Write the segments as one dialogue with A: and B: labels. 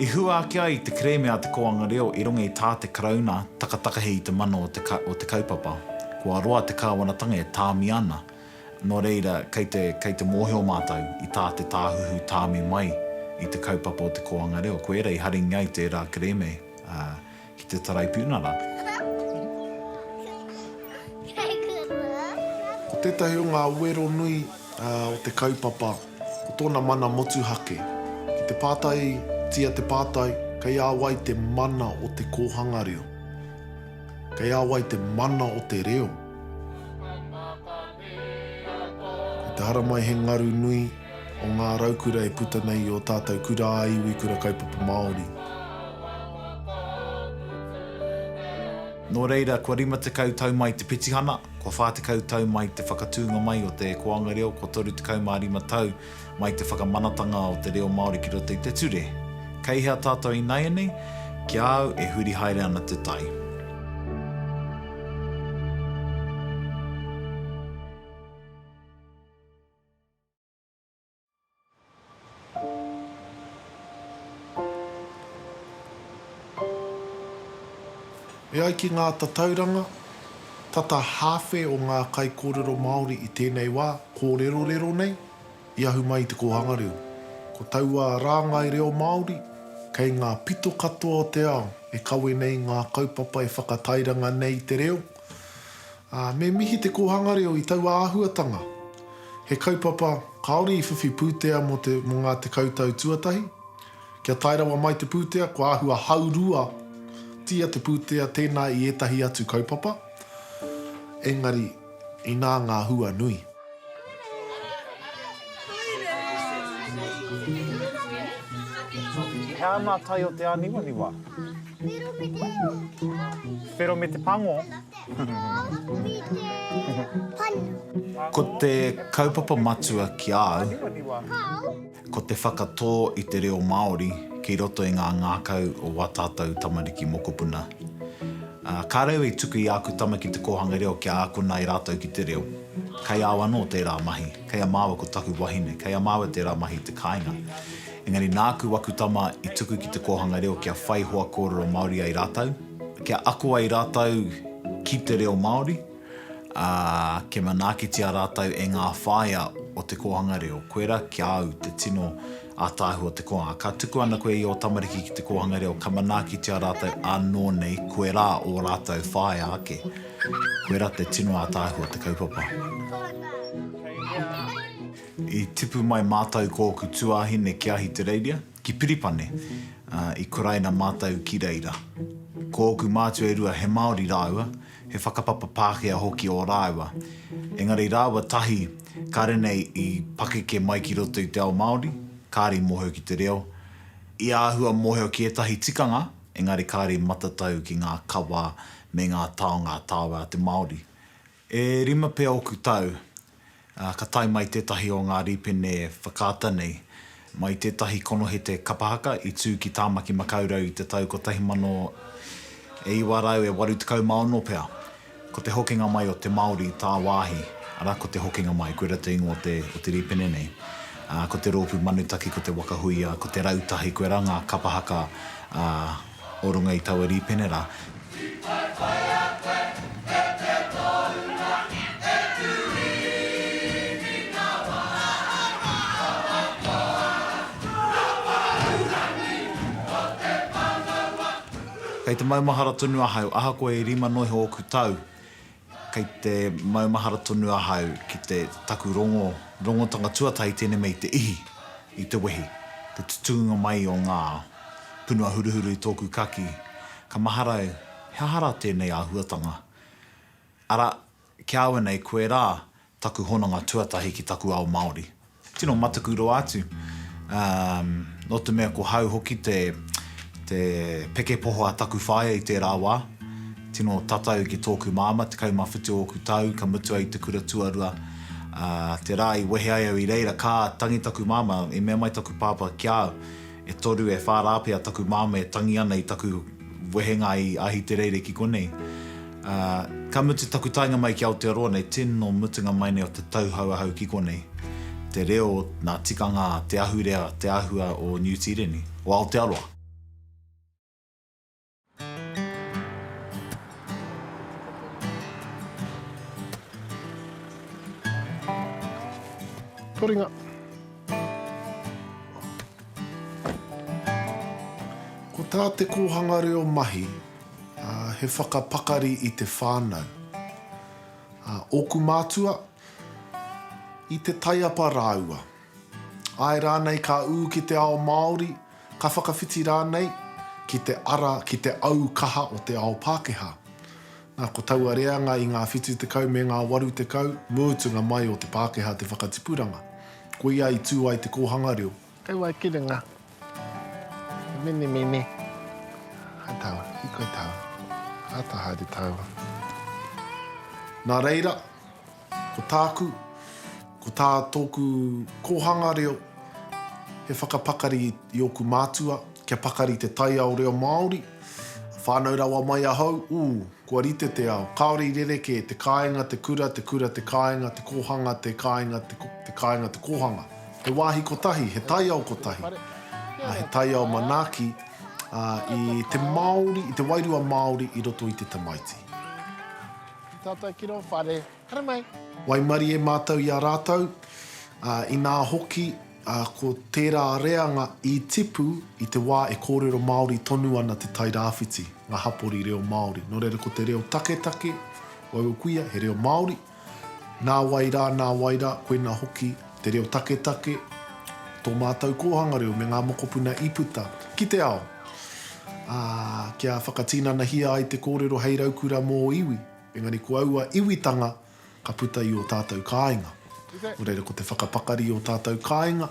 A: I hua ake ai te kreme a te koanga reo I runga I tā te karauna takataka hei te mana o te kaupapa. Kua roa te kāwanatanga e tāmi ana. Nō reira, kei te mōheo mātou I tā te tāhuhu tāmi mai I te kaupapa o te koanga reo. Ko era I haringi ai te rā kreme ki te tarai pūnara.
B: Ko tētahi o ngā uero nui o te kaupapa, ko tōna mana motuhake. Ki te pātai, tia te pātai, kei āwai te mana o te kōhanga reo. Kei āwai te mana o te reo. Ko te hara mai he ngaru nui o ngā raukura e puta nei o tātou kura aiwi kura kaupapa Māori.
A: Nō reira, kua rima te kautau mai te pitihana, kua whā te kautau mai te whakatūnga mai o te koanga reo, kua toru te kaumārima tau mai te whakamanatanga o te reo Māori ki roto I te ture. Kei hea tātou I nei, ki au e huri haere ana te tai.
B: E ai ki ngā tatauranga, tata hawhe o ngā kai kōrero Māori I tēnei wā, kōrero nei, I ahu mai te kohanga reo. Ko taua rāngai reo Māori, kei ngā pito katoa o te ao, e kawe nei ngā kaupapa e whakatairanga nei te reo. Me mihi te kohanga reo I taua āhuatanga. He kaupapa kaori I whiwhi pūtea mo ngā te kautau tuatahi. Kia tairawa mai te pūtea, ko āhua haurua tia te pūtea tēnā I etahi atu kaupapa. Engari, I nā ngā hua nui.
A: Hea nā tai o te aniwaniwa?
C: Whiro me te o.
A: Whiro me te pango?
C: Me te panu.
A: Ko te kaupapa matua ki au,
C: Hau.
A: ko te whakatō I te reo Māori ki roto I ngā ngākau o Watātau tamariki mokopuna. Ka reo I tuku I aku tama ki te kohanga reo kia ākuna I rātou ki te reo. Kei awa no tērā mahi, kei a māua ko taku wahine, kei a māua tērā mahi te kāinga. Engari nāku waku tama I tuku ki te kohanga reo kia whai hoa kōrero Māori ai rātou, kia aku ai rātou ki te reo Māori, ke manakitia rātou e ngā whāia o te kohanga reo. Koera kia au te tino a tāhu o te kohanga. Ka tuku ana koe I o tamariki ki te kohanga reo, ka manakitia rātou anō nei koera o rātou whāia ake. Koera te tino a tāhu o te kaupapa. I tipu mai mātou kōku tuahine ki ahi te reiria, ki Piripane, I koraina mātou ki reira. Kōku mātu e rua he Māori rāua, he whakapapa pākea hoki o rāua. Engari rāua tahi, kāre nei I pakeke mai ki roto I te ao Māori, kāri mōheo ki te reo. I āhua mōheo ki etahi tikanga, engari kāri matatau ki ngā kawa me ngā taonga tāua te Māori. E rima pēr oku tau, ka tai mai tētahi o ngā ripene whakaata nei, mai tētahi kono he te kapahaka I tū ki Tāmaki Makaurau I te tau ko 1000 e iwa rau e 80 pēr. Ko te hokinga mai o te Māori I tā wāhi, ara ko te hokinga mai, koe rata ingo o te ripene nei. Ko te rōpu manutaki, ko te wakahuia, ko te rautahi, koe ranga kapahaka o runga I taua ripene rā. Kei te maumahara tonu ahau, aha koe I rima noho oku tau. Kei te maumahara tonu ahau ki te taku rongotanga tuatahi tēnei mei te ihi I te wehi. Te tutunga mai o ngā punua huruhuru I tōku kaki. Ka maharau, he hara tēnei āhuatanga. Ara, ki aua nei koe rā taku honanga tuatahi ki taku ao Māori. Tino mataku roa atu. No te mea ko hau hoki te peke poho a taku whaia I tērā wā. Tino tatau ki tōku māma, te kaumawhitu o ku tau, ka mutu ai te kura tuarua. Te rā I wehe ai au I reira, kā tangi taku māma, e mea mai taku pāpa ki au. E toru e whārāpia taku māma e tangi ana I taku wehenga I ahi te reire ki konei. Ka mutu taku tainga mai ki Aotearoa nei, tino mutunga mai nei o te tauhauahau ki konei. Te reo nā tikanga te ahurea, te ahua o New Tireni, o Aotearoa.
B: Toringa. Ko tā te kōhanga reo mahi, he whakapakari i te whānau. Oku mātua, i te taiapa rāua. Ai rānei ka ū ki te ao Māori, ka whakawhiti rānei ki te ara, ki te au kaha o te ao Pākehā. Nā ko taua reanga i ngā whitu te kau me ngā waru te kau, mūtunga mai o te Pākehā te whakatipuranga. Ko ia i tū ai te kōhanga reo. Kau ai kiringa. Mene mene. Hai taua, i koe taua. Hata haere taua. Nā reira, ko tāku, ko tā tōku kōhanga reo, he whakapakari i oku mātua, kia pakari te tai ao reo Māori. Whānau rawa mai ahau, kua rite te ao. Kāore i rereke, te kāinga, te kura, te kāinga, te kōhanga, te kāinga, te kāinga, te kōhanga. He wāhi kotahi, he tai ao kotahi. He tai ao manaaki i te Māori, i te wairua Māori i roto i te tamaiti. Tātou kiro whare, hara mai. Waimari e mātou i a rātou, i nā hoki, ko tērā reanga i tipu i te wā e kōrero Māori tonu ana te tai rāwhiti, ngā hapori reo Māori. Nō reira ko te reo take, wau kuia, he reo Māori. Nā waira, koe nā hoki, te reo take, tō mātou kōhanga reo me ngā mokopuna i puta. Ki te ao, kia whakatīnana hia ai te kōrero hei raukura mō iwi. Engari ko aua iwitanga ka puta i o tātou kāinga. O reira ko te whakapakari o tātou kāinga,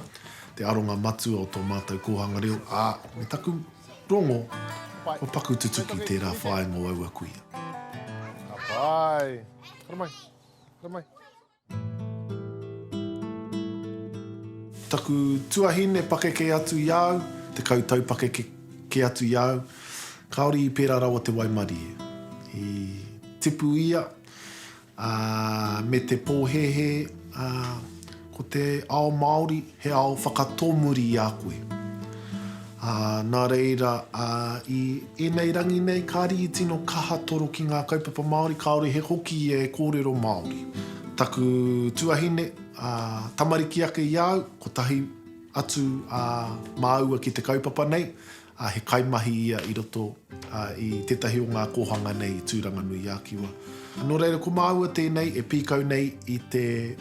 B: te aronga matua o tō mātou kōhanga reo. Me taku rongo, o paku tutuki tērā whāinga o aua kuia. Pai, hara mai. Taku tuahine pake ke atu iau, te kautau pake ke atu iau, kaori i pērā rawa te Waimari e. I tipu ia, me te pōhehe, ko te ao Māori, he ao whakatomuri i a koe. Nā reira, i enei rangi nei, kāri i tino kaha toro ki ngā kaupapa Māori, kāore he hoki e kōrero Māori. Taku tuahine, tamariki ake i au, ko tahi atu māua ki te kaupapa nei, he kaimahi ia i roto i tetahi o ngā kōhanga nei i Tūranganui a Kiwa. Nō reira ko māua tēnei e pīkau nei i te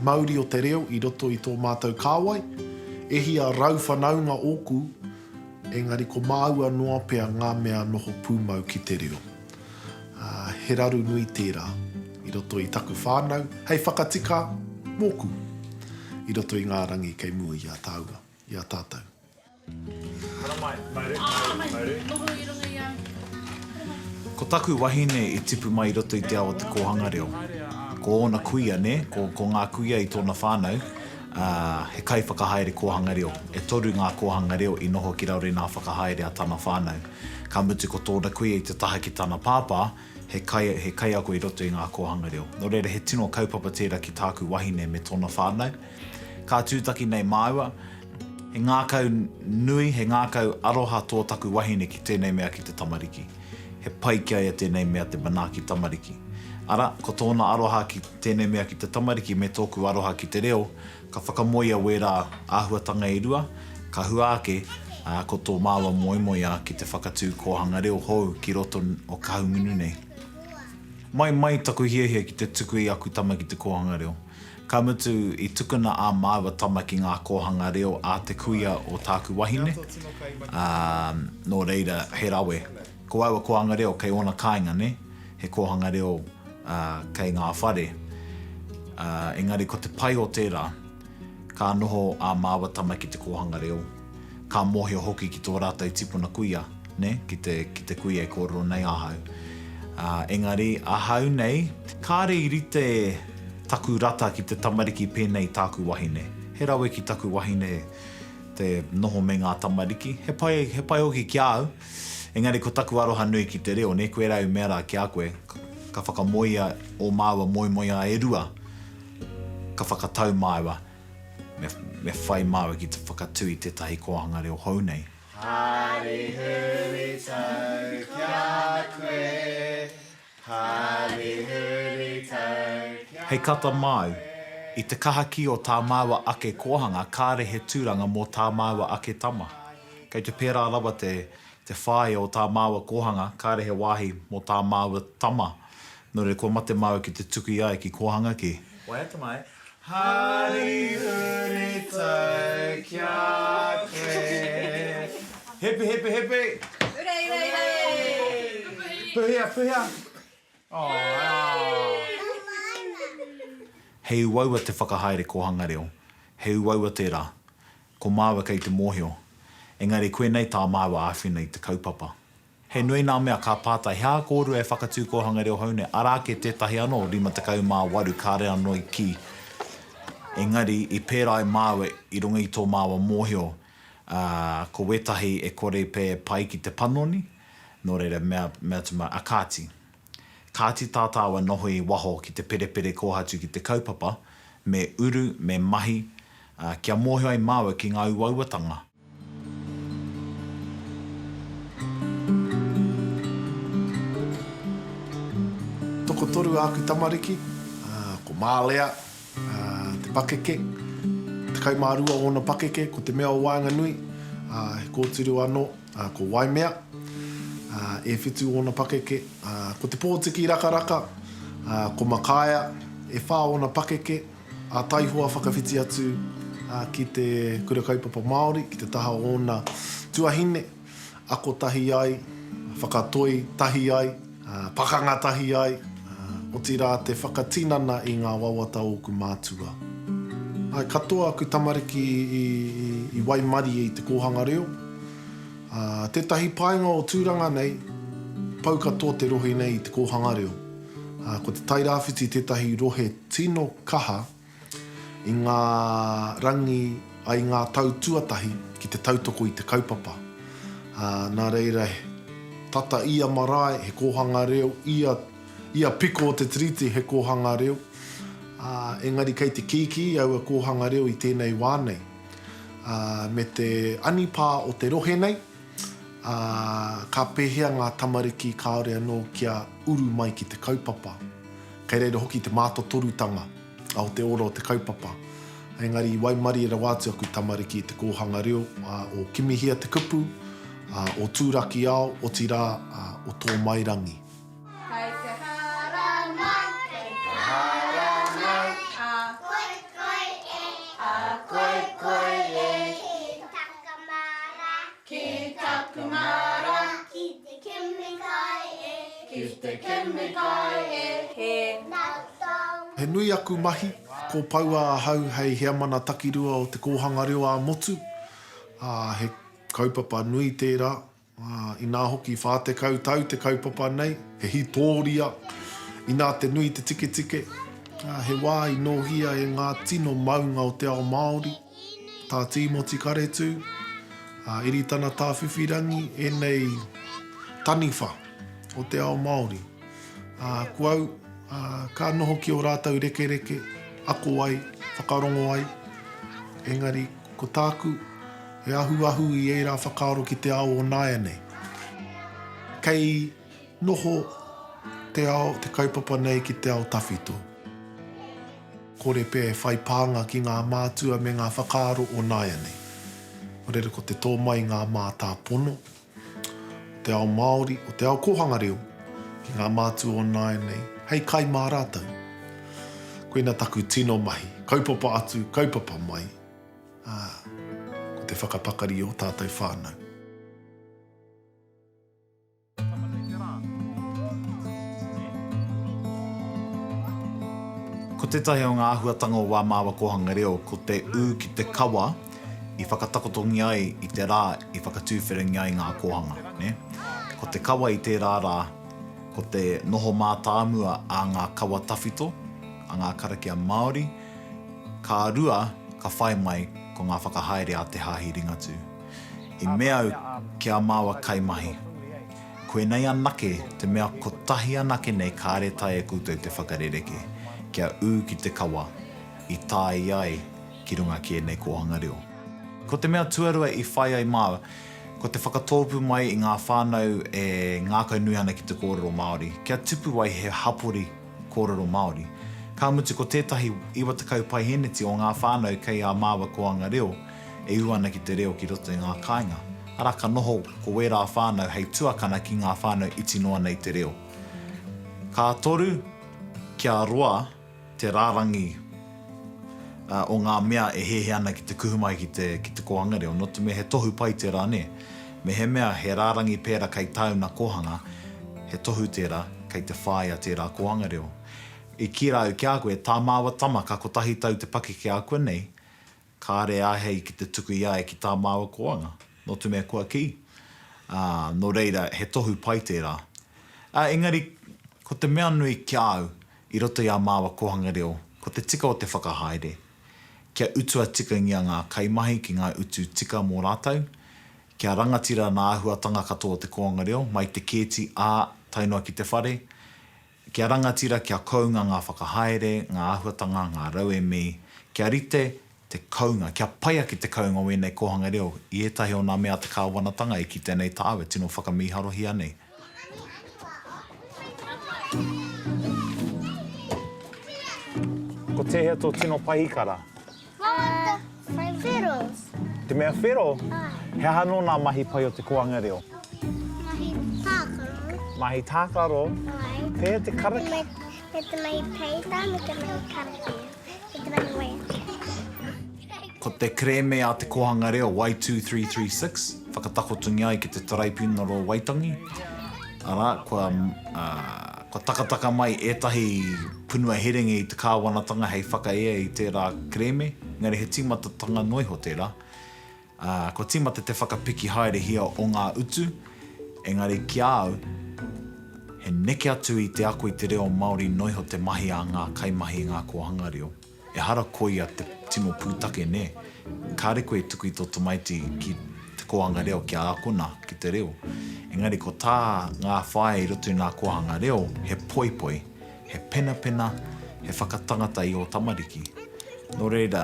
B: mauri o te reo i roto i tō mātou kāwai. E hia rauwhanaunga oku, engari ko māua noa pea ngā mea noho pūmau ki te reo. He raru nui tērā i roto i taku whānau. Hei whakatika mōku i roto i ngā rangi kei mua i a tāua, i a tātou.
A: Ko taku wahine i tipu mai roto i te awa te kōhanga reo. Ko ona kuia, ne? Ko ngā kuia i tōna whānau, he kai whakahaere kōhanga reo. E toru ngā kōhanga reo i noho ki raure nā whakahaere a tāna whānau. Ka mutu ko tōna kuia i te taha ki tāna pāpā, he kai ako i roto i ngā kōhanga reo. Nō reira he tino kaupapa tērā ki tāku wahine me tōna whānau. Ka tūtaki nei māua, he ngākau nui, he ngākau aroha tō taku wahine ki tēnei mea ki te tamariki. He pai kia ia tēnei mea te manaaki tamariki. Ara, ko tōna aroha ki tēnei mea ki te tamariki me tōku aroha ki te reo, ka whakamoia wera āhuatanga i rua, ka huāke ko tō māua moimoia ki te whakatū kōhanga reo hou ki roto o kahungunu nei. Mai taku hiahia ki te tuku i aku tama ki te kōhanga reo. Ka mutu i tukuna a māua tama ki ngā kōhanga reo a te kuia o tāku wahine. Nō reira, he rawe. Ko aua kōhanga reo kei ona kāinga, ne? He kōhanga reo kei ngā whare. Engari, ko te pai o tērā, ka noho a māua tama ki te kōhanga reo. Ka mohio hoki ki tō rātai tipuna kuia, ne? Ki te kuia e kōrero nei ahau. Engari, ahau nei, kāre i rite taku rata ki te tamariki pēnei tāku wahine. He rawe ki taku wahine te noho me ngā tamariki. He pai hoki ki au. Engari, ko taku aroha nui ki te reo, ne koe rau mera ki a koe. Ka whakamoia o māua moimoia e rua. Ka whakatau māua. Me whai māua ki te whakatui tētahi kōhanga reo hou nei. Hari huri tau ki a koe. Hari huri tau ki a koe. Hei kata mau, I te kahaki o tā māua ake kōhanga, kāre he tūranga mō tā māua ake tama. Kei te pērā rawa te whai o tā māua kōhanga, kāre he wāhi mō tā māua tama. Nō re, kua mate māua ki te tuku ai ki kōhanga ki. Wai ata mai. Hari huri tau kia koe. Hepe, hepe, hepe.
D: Urei, urei, urei.
A: Puhia, puhia. Hei uaua te whakahaere kōhanga reo. Hei uaua tērā. Ko māua kei te mōhio. Engari koenei tā māua āwhinei te kaupapa. Hei nui nā mea ka pātai. Hea kōru e whakatū kōhanga reo haune. Arā ke tētahi anō, 58 kāre anō i ki. Engari, i pērai māua i runga i tō māua mōhio, ko wetahi e kore pē pai ki te panoni, nō reira mea tuma a kāti. Kāti tātāua noho i waho ki te perepere kōhatu ki te kaupapa, me uru, me mahi, kia mōhio ai māua ki ngā uauatanga.
B: Toko toru āku tamariki, ko mālea, te pakeke, te kaimārua o na pakeke, ko te mea o Waenga Nui, he kōturu anō, ko Waimea, e whitu o na pakeke, ko te pōtiki rakaraka, ko Makaia, e whā o na pakeke, a taihua whakawhiti atu ki te kura kaupapa Māori, ki te taha o na tuahine, ako tahi ai, whakatoi tahi ai, pakanga tahi ai, o tira te whakatinana i ngā wawata o ku mātua. Ai, katoa aku tamariki i Waimari i te kōhanga reo. Tētahi painga o tūranga nei, pau katoa te rohe nei i te kōhanga reo. Ko te tairāwhiti tētahi rohe tino kaha i ngā rangi ai ngā tau tuatahi ki te tautoko i te kaupapa. Nā reira, tata ia marae he kōhanga reo, ia piko o te triti he kōhanga reo. Engari kei te kiki au a kōhanga reo i tēnei wānei. Me te anipā o te rohe nei, ka pēhea ngā tamariki kāore anō kia uru mai ki te kaupapa. Kei reira hoki te mātotorutanga au te oro o te kaupapa. Engari i Waimari e rawātu aku tamariki i te kōhanga reo o Kimihia te kupu, o Tūraki ao, o tira o tō Mairangi.
D: Kai te harama, kai te harama, a koe koe e, a koe koe e, ki takumara,
C: Ki te kemikai e,
D: ki te kemikai e, he
C: natau.
B: He nui aku mahi, ko paua hau hei hea mana takirua o te kōhanga reo a motu. He kaupapa nui tērā. I nā hoki whātekau tau te kaupapa nei, he hitoria, i nā te nui te tike tike. He wā i nōhia e ngā tino maunga o te ao Māori, tā Timoti Karetu, Iritana Tāwhiwhirangi, e nei taniwha o te ao Māori. Kuau, ka noho ki o rātau reke reke, ako ai, whakarongo ai. Engari, ko tāku, e ahu i e rā whakaaro ki te ao o Nāia nei. Kei noho te ao, te kaupapa nei ki te ao tawhito. Kore pē e whai pānga ki ngā mātua me ngā whakaaro o Nāia nei. Orere ko te tōmai ngā mātā pono, te ao Māori, o te ao kōhanga reo, ki ngā mātua o Nāia nei. Hei kai mā rātau. Koina taku tino mahi, kaupapa atu, kaupapa mai. Ko te whakapakari o tātou whānau.
A: Ko tētahi o ngā ahuatanga o wā māua kōhanga reo, ko te ū ki te kawa, i whakatakotongi ai i te rā, i whakatūwhiringi ai ngā kōhanga. Ne? Ko te kawa i tērā rā, ko te noho mātāmua a ngā kawa tawhito, a ngā karakia Māori, ka rua ka whai mai ko ngā whakahaere a te hāhi ringatu. I mea au kia māua kaimahi. Koe nei anake te mea ko tahi anake nei kāre tai e koutou te whakarereke, kia ū ki te kawa, i tāi ai ki runga ki e nei kōhanga reo. Ko te mea tuarua i whai ai māua, ko te whakatōpu mai i ngā whānau e ngākau nui ana ki te kōrero Māori. Kia tupu ai he hapori kōrero Māori. Ka mutu ko tētahi iwa takau pai heneti o ngā whānau kei a māua koanga reo, e uana ki te reo ki roto i ngā kāinga. Ara ka noho ko wera whānau hei tuakana ki ngā whānau iti noa nei te reo. Ka toru, kia roa, te rārangi o ngā mea e hehe ana ki te kuhumai ki te kohanga reo. No te me he tohu pai tērā ne. Me he mea he rārangi pēra kei tauna kohanga, he tohu tērā kei te whāia tērā kohanga reo. I kira au ki a koe, tā māua tamaka ko tahi tau te paki ki a koe nei, ka are ahei ki te tuku ia e ki tā māua koanga. No te mea kua ki. No reira, he tohu pai tērā. Engari, ko te mea nui ki au i roto i a māua kohanga reo, ko te tika o te whakahaere. Kia utua tika ngia ngā kaimahi ki ngā utu tika mō rātau. Kia rangatira nā ahuatanga katoa o te kohanga reo, mai te kēti ā tainoa ki te whare. Kia rangatira, kia kaunga ngā whakahaere, ngā ahuatanga, ngā rauemi. Kia rite te kaunga, kia paia ki te kaunga o enei kohanga reo. I etahi o nā mea te kāwanatanga i ki tēnei tāwe, tino whakamiharohi anei. Ko te hea tō tino pahikara?
C: Wheros.
A: Te mea whero?
C: Ai.
A: He hano nā mahi pai o te koanga reo?
C: Mahi tākaro.
A: Mahi tākaro?
C: Ai.
A: Pēr te karaki?
C: Me te mahi peita, me te mahi karaki. Me te mahi wea.
A: Ko te kreme a te kohanga reo, Y2336, whakatakotungi ai ki te taraipuna ro Waitangi. Ara, kua takataka mai ētahi punua herengi i te kāwanatanga hei whakaea i tērā kreme. Ngari he tīmata tanga noiho tērā. Ko tīmata te whakapiki haere hia o ngā utu. Engari ki au, he neke atu i te ako i te reo Māori noiho te mahi a ngā kaimahi ngā kohanga reo. E hara koi a te tino pūtake ne. Kāre koe tuku i tō tamaiti ki te kohanga reo ki a akona ki te reo. Engari ko tā ngā whae i roto i ngā kohanga reo, he poipoi, he penapena, he whakatangata i o tamariki. No reira,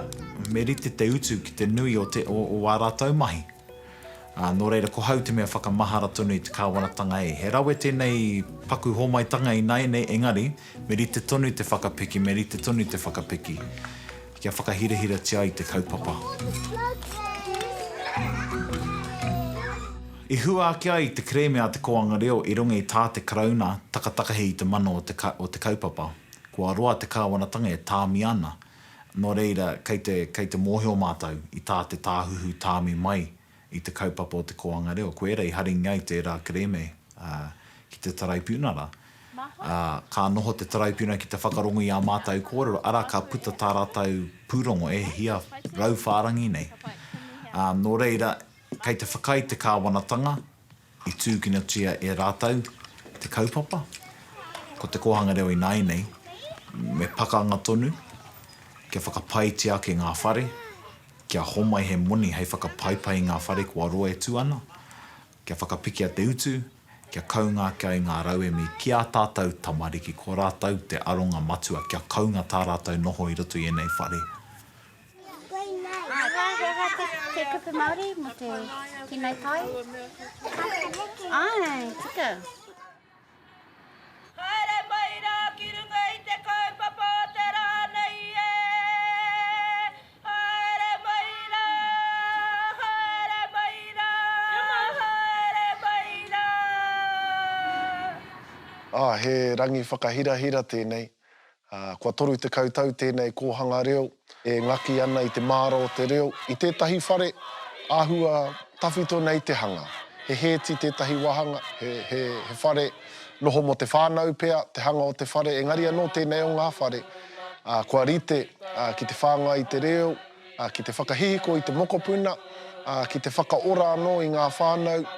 A: me rite te utu ki te nui o ā rātau mahi. No reira, ko hau te mea whakamahara tonu i te kāwanatanga e. He rawe tēnei paku homaitanga i nei engari, me rite tonu i te whakapiki, me rite tonu i te whakapiki. Kia whakahirahira tia i te kaupapa. I hua ake ai te kreme a te koanga reo i runga i tā te karauna takatakahi i te mano o te kaupapa. Kua roa te kāwanatanga e tāmi ana. No reira, kei te mōhio mātau i tā te tāhuhu tāmi mai i te kaupapa o te koanga reo. Ko era i haringi ai tērā kreme ki te taraipunara. Ka noho te taraipunara ki te whakarongo i a mātau kōrero. Ara ka puta tā rātau pūrongo e hia rau whārangi nei. No reira, kei te whakai te kāwanatanga i tūkina tia e rātau te kaupapa. Ko te kohanga reo i nai nei, me pakanga tonu, kia whakapai tia ke ngā whare, kia homai he moni hei whakapaipai ngā whare kua roa e tū ana, kia whakapiki a te utu, kia kaunga kia ngā rauemi, kia tātou tamariki, ko rātau te aronga matua, kia kaunga tā rātau noho i roto i enei whare.
D: Te kupu Māori mo te kinai tai. Ai, tika.
E: Haere mai rā ki runga i te kaupapa o te rā nei e. Haere mai rā, haere mai rā, haere mai rā.
B: He rangi whakahirahira tēnei. Kua toru te kautau tēnei kohanga reo, e ngaki ana i te māra o te reo. I tētahi whare, āhua tawhito nei te hanga. He hēti tētahi wahanga, he whare noho mo te whānau pea, te hanga o te whare, engari anō tēnei o ngā whare. Kua rite ki te whānga i te reo, ki te whakahihiko i te mokopuna, ki te whakaora anō i ngā whānau.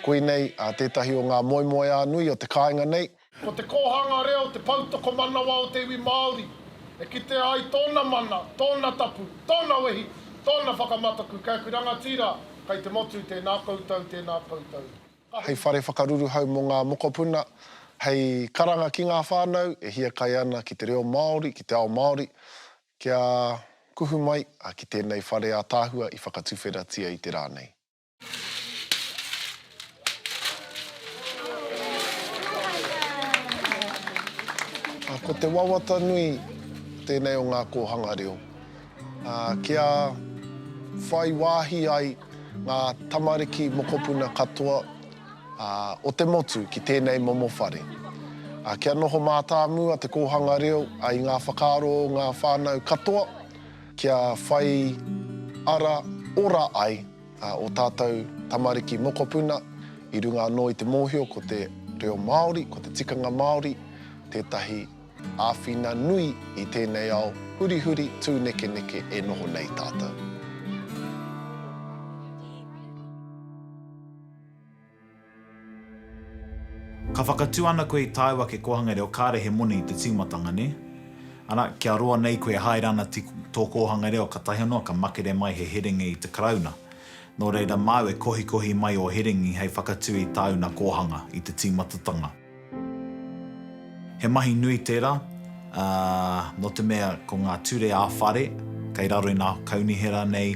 B: Koe nei, tētahi o ngā moemoe anui o te kāinga nei.
F: Ko te kohanga reo, te pautoko manawa o te iwi Māori. E ki te ai tōna mana, tōna tapu, tōna wehi, tōna whakamataku, kei ku rangatira, kei te motu tēnā koutou, tēnā koutou.
B: Hei whare whakaruru hau mo ngā mokopuna, hei karanga ki ngā whānau, e hia kai ana ki te reo Māori, ki te ao Māori, kia kuhu mai ki tēnei whare a tāhua i whakatuwhera tia i te rānei. Ko te wawata nui tēnei o ngā kōhanga reo. Kia whai wāhi ai ngā tamariki mokopuna katoa o te motu ki tēnei momo whare. Kia noho mātāmua te kōhanga reo ai ngā whakaaro ngā whānau katoa. Kia whai ara ora ai o tātou tamariki mokopuna i runga anō i te mōhio ko te reo Māori, ko te tikanga Māori, tētahi āwhina nui i tēnei ao huri tūneke neke e noho nei tātou.
A: Ka whakatū ana koe i tāua ke kōhanga reo kāre he moni i te tīmatanga, ne? Ana, kia roa nei koe haere ana tō kōhanga reo ka tahi anō ka makere mai he herengi i te karauna. Nō reira mau e kohi mai o herengi hei whakatū i tāuna kōhanga i te tīmatatanga. He mahi nui tērā, no te mea ko ngā ture āwhare, kei raro i ngā kaunihera nei,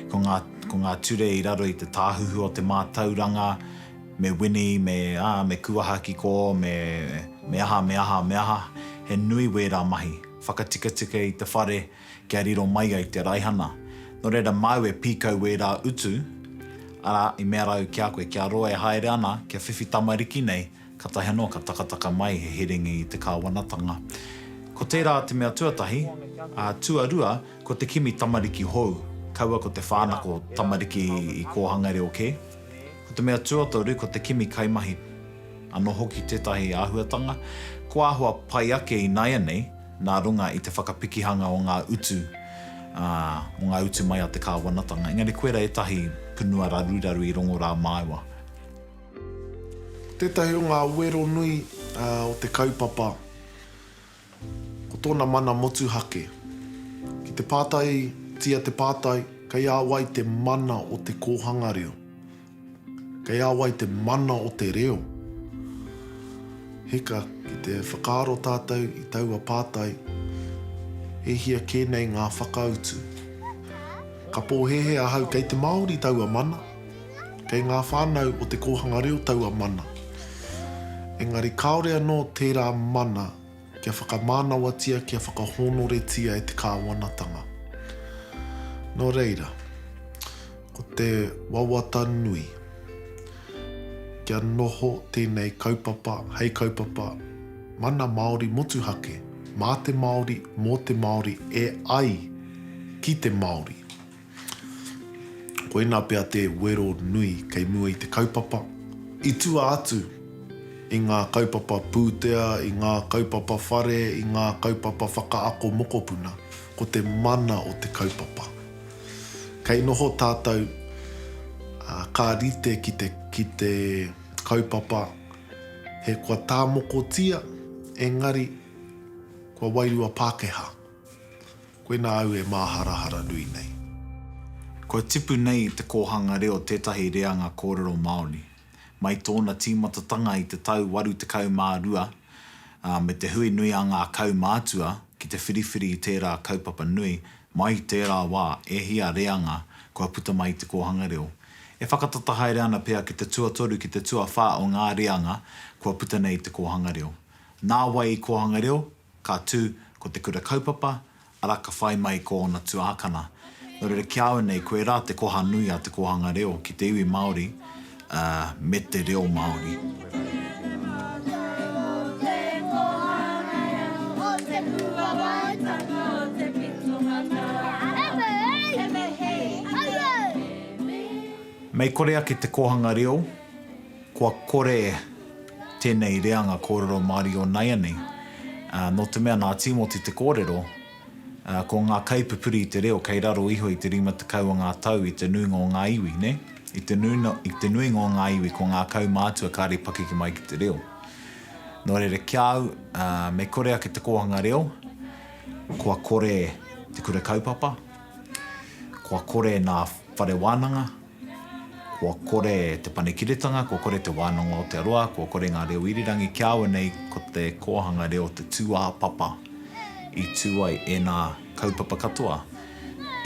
A: ko ngā ture i raro i te tāhuhu o te mātauranga, me wini, me kuahaki ko, me aha, he nui wērā mahi. Whakatika i te whare, kia riro mai ai te raihana. Nō reira mau e pīkau wērā utu, ara i mea rau kia koe, kia roa e haere ana, kia whiwhi tamariki nei, ka tahi anō ka takataka mai he herengi i te kāwanatanga. Ko tērā te mea tuatahi, tuarua, ko te kimi tamariki hou, kaua ko te whānako tamariki i kōhanga reo ke. Ko te mea tuatoru, ko te kimi kaimahi, anō hoki tētahi āhuatanga, ko āhua pai ake i naia nei, nā runga i te whakapikihanga o ngā utu, mai a te kāwanatanga. Engari koera e tahi punua raru i rongo rā māua.
B: Tētahi o ngā uero nui o te kaupapa, ko tōna mana motu hake. Ki te pātai, tia te pātai, kei āwai te mana o te kōhanga reo. Kei āwai te mana o te reo. Heka, ki te whakaaro tātou i taua pātai, e hia kēnei ngā whakautu. Ka pōhehe ahau kei te Māori taua mana, kei ngā whānau o te kōhanga reo taua mana. Engari kaore anō tērā mana kia whakamānawatia, kia whakahonoretia e te kāwanatanga. Nō reira, ko te wawata nui, kia noho tēnei kaupapa, hei kaupapa, mana Māori motuhake, mā te Māori, mō te Māori, e ai ki te Māori. Koina pia te wero nui kei mua i te kaupapa. I tua atu i ngā kaupapa pūtea, i ngā kaupapa whare, i ngā kaupapa whakaako mokopuna, ko te mana o te kaupapa. Kei noho tātou ka rite ki te kaupapa, he kua tāmokotia, engari kua wairua Pākehā. Koina au e māharahara nui nei.
A: Ko tipu nei te kōhanga reo tētahi reanga kōrero Māori. Mai tōna tīmatatanga i te tau waru te kau mārua, me te hui nui a ngā kau mātua ki te whiriwhiri i tērā kaupapa nui, mai tērā wā e hia reanga kua puta mai te kōhanga reo. E whakatata haere ana pia ki te tuatoru ki te tuawha o ngā reanga kua puta nei te kōhanga reo. Nā wai i kōhanga reo, ka tū ko te kura kaupapa, ara ka whai mai ko ona tuākana. Nō reira kia au nei koe rā te koha nui a te kōhanga reo ki te iwi Māori me te reo Māori. Mei kore ake te kōhanga reo, kua kore tēnei reanga kōrero Māori o naia nei. No te mea nā Timoti te kōrero, ko ngā kaipupuri i te reo, kei raro iho i te rima te kau o ngā tau i te nuinga o ngā iwi, ne? I te nuinga o ngā iwi ko ngā kau mātua kāre pakiki mai ki te reo. Nō reira kia au, me kore ake te kōhanga reo, kua kore te kura kaupapa, kua kore nā whare wānanga, kua kore te panekiretanga, kua kore te wānanga o te aroa, kua kore ngā reo irirangi, kia au nei ko te kōhanga reo te tūā papa. I tūai e nā kaupapa katoa.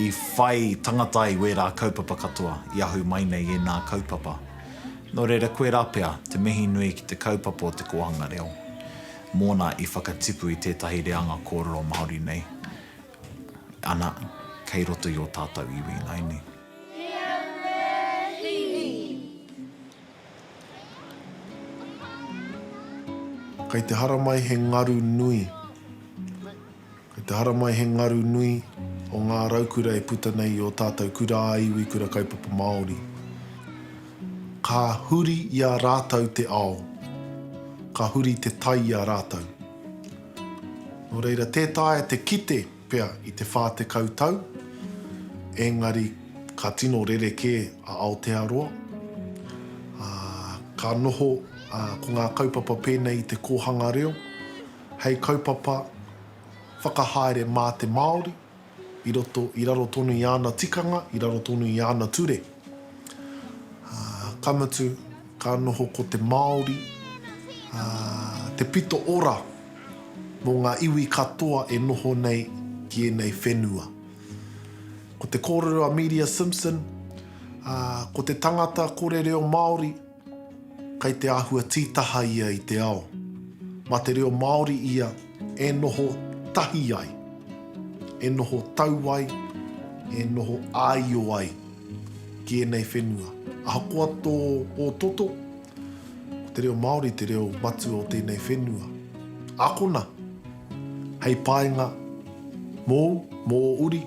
A: I whai tangatai wērā kaupapa katoa, i ahu mai nei e nā kaupapa. Nō reira koe rā pea, te mihi nui ki te kaupapa o te kōhanga reo. mōna i whakatipu i tētahi reanga kōrero Māori nei. Ana, kei roto i o tātou iwi nei ni.
B: Kei te hara mai he ngaru nui. Kei te hara mai he ngaru nui o ngā raukura e puta nei o tātou kura aiwi kura kaupapa Māori. Ka huri i a rātou te ao. Ka huri te tai i a rātou. Nō reira, tētāia te kite pea i te whā te kautau. Engari, ka tino rereke a Aotearoa. Ka noho ko ngā kaupapa pēnei i te kōhanga reo. Hei kaupapa whakahaere mā te Māori. I raro tonu i ana tikanga, i raro tonu i ana ture. Kamatu, ka noho ko te Māori. Te pito ora mō ngā iwi katoa e noho nei ki e nei whenua. Ko te kōrero Amelia Simpson, ko te tangata kore reo Māori, kei te āhua tītaha ia i te ao. Ma te reo Māori ia e noho tahi ai, e noho tau ai, e noho āio ai ki e nei whenua. Ahakoa tō o toto, te reo Māori, te reo matu o tēnei whenua. Akona, hei paenga, mō uri,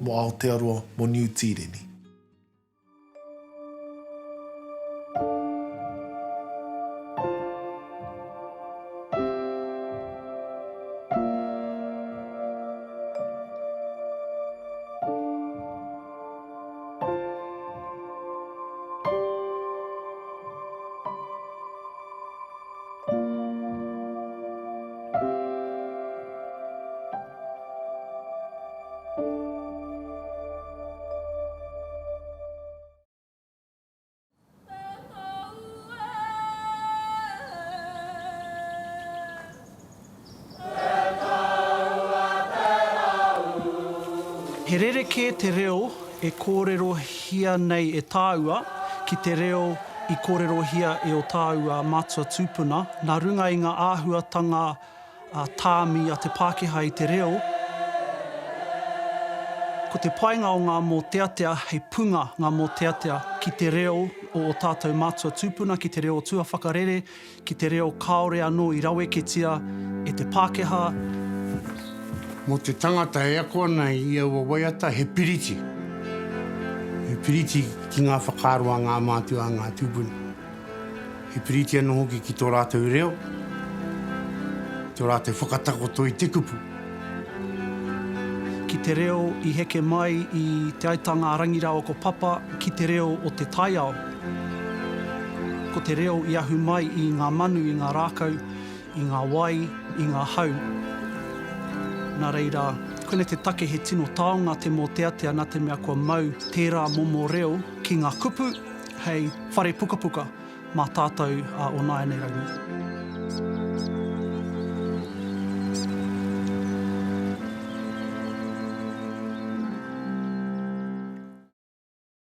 B: mō Aotearoa, mō New Tireni.
G: He rereke te reo e kōrero hia nei e tāua, ki te reo i kōrero hia e o tāua mātua tūpuna. Nā runga i ngā āhuatanga tāmi a te Pākehā i te reo. Ko te painga o ngā mōteatea, hei punga ngā mōteatea ki te reo o tātou mātua tūpuna, ki te reo tua whakarere, ki te reo kaore anō i raweketia e te Pākehā.
H: Mo te tangata e akoa nei i aua waiata, he piriti. He piriti ki ngā whakaroa ngā mātua ngā tūpuna. He piriti anō hoki ki tō rātou reo. Tō rātou whakatakoto i te kupu.
G: Ki te reo i heke mai i te aitanga rangirao ko papa, ki te reo o te taiao. Ko te reo i ahu mai i ngā manu, i ngā rākau, i ngā wai, i ngā hau. Nā reira, kone te take he tino taonga te mōteatea nā te mea kua mau tērā momo reo ki ngā kupu, hei whare puka puka mā tātou o nāia nei rangi.